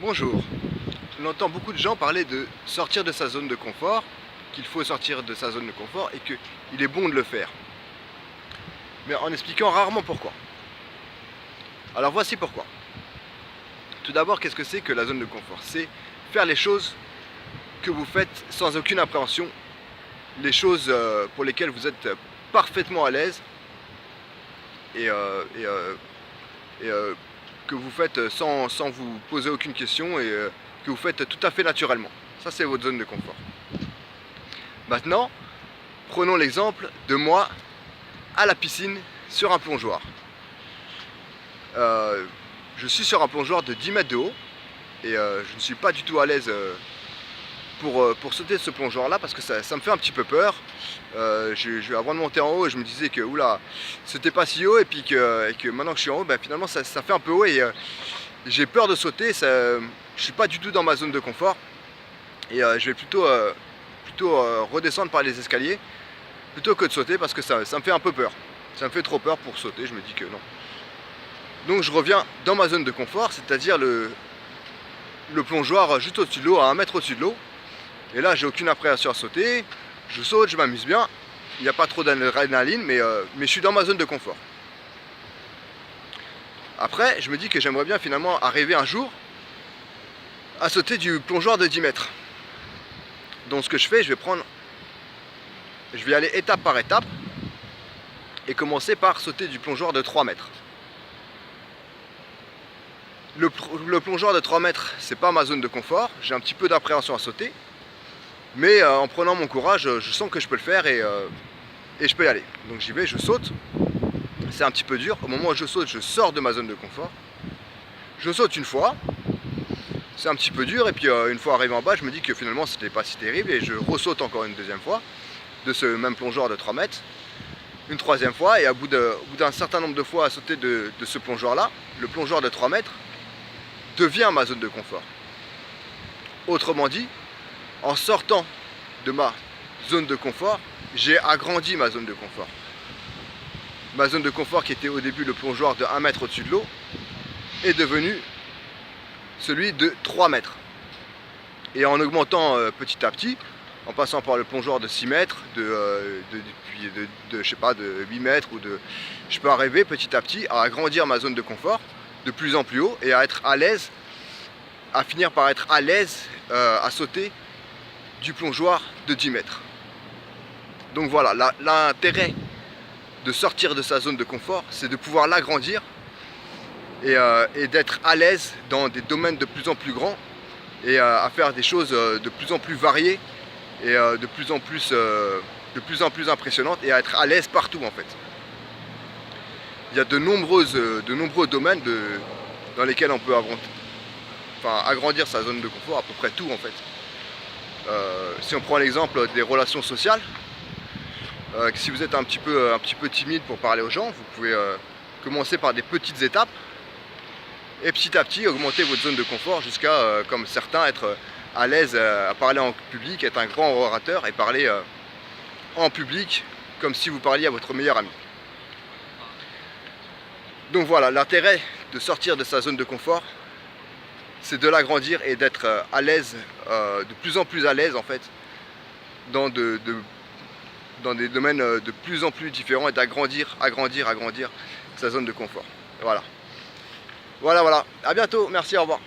Bonjour. On entend beaucoup de gens parler de sortir de sa zone de confort, qu'il faut sortir de sa zone de confort et qu'il est bon de le faire. Mais en expliquant rarement pourquoi. Alors voici pourquoi. Tout d'abord, qu'est-ce que c'est que la zone de confort? C'est faire les choses que vous faites sans aucune appréhension, les choses pour lesquelles vous êtes parfaitement à l'aise et, que vous faites sans vous poser aucune question et que vous faites tout à fait naturellement. Ça, c'est votre zone de confort. Maintenant, prenons l'exemple de moi à la piscine sur un plongeoir. Je suis sur un plongeoir de 10 mètres de haut et je ne suis pas du tout à l'aise pour sauter ce plongeoir là parce que ça me fait un petit peu peur. Avant de monter en haut, je me disais que oula, c'était pas si haut et puis que maintenant que je suis en haut, ben, finalement ça fait un peu haut et j'ai peur de sauter. Je suis pas du tout dans ma zone de confort et je vais plutôt redescendre par les escaliers plutôt que de sauter parce que ça me fait un peu peur. Ça me fait trop peur pour sauter, je me dis que non. Donc je reviens dans ma zone de confort, c'est-à-dire le plongeoir juste au-dessus de l'eau, à 1 mètre au-dessus de l'eau. Et là, j'ai aucune appréhension à sauter, je saute, je m'amuse bien. Il n'y a pas trop d'adrénaline, mais je suis dans ma zone de confort. Après, je me dis que j'aimerais bien finalement arriver un jour à sauter du plongeoir de 10 mètres. Donc ce que je fais, je vais aller étape par étape et commencer par sauter du plongeoir de 3 mètres. Le plongeoir de 3 mètres, c'est pas ma zone de confort, j'ai un petit peu d'appréhension à sauter, mais en prenant mon courage, je sens que je peux le faire et je peux y aller. Donc j'y vais, je saute, c'est un petit peu dur, au moment où je saute, je sors de ma zone de confort, je saute une fois, c'est un petit peu dur, et puis une fois arrivé en bas, je me dis que finalement c'était pas si terrible, et je ressaute encore une deuxième fois, de ce même plongeoir de 3 mètres, une troisième fois, et au bout d'un certain nombre de fois à sauter de ce plongeoir là, le plongeoir de 3 mètres devient ma zone de confort. Autrement dit, en sortant de ma zone de confort, j'ai agrandi ma zone de confort. Ma zone de confort qui était au début le plongeoir de 1 mètre au-dessus de l'eau est devenu celui de 3 mètres. Et en augmentant petit à petit, en passant par le plongeoir de 6 mètres, je sais pas, de 8 mètres, je peux arriver petit à petit à agrandir ma zone de confort de plus en plus haut et à être à l'aise, à finir par être à l'aise à sauter du plongeoir de 10 mètres. Donc voilà, l'intérêt de sortir de sa zone de confort, c'est de pouvoir l'agrandir et d'être à l'aise dans des domaines de plus en plus grands et à faire des choses de plus en plus variées et de plus en plus impressionnantes et à être à l'aise partout en fait. Il y a de nombreux domaines dans lesquels on peut agrandir sa zone de confort, à peu près tout en fait. Si on prend l'exemple des relations sociales, si vous êtes un petit peu timide pour parler aux gens, vous pouvez commencer par des petites étapes et petit à petit augmenter votre zone de confort jusqu'à, comme certains, être à l'aise à parler en public, être un grand orateur et parler en public comme si vous parliez à votre meilleur ami. Donc voilà, l'intérêt de sortir de sa zone de confort, c'est de l'agrandir et d'être à l'aise, de plus en plus à l'aise en fait, dans des domaines de plus en plus différents et d'agrandir sa zone de confort. Voilà. Voilà, à bientôt, merci, au revoir.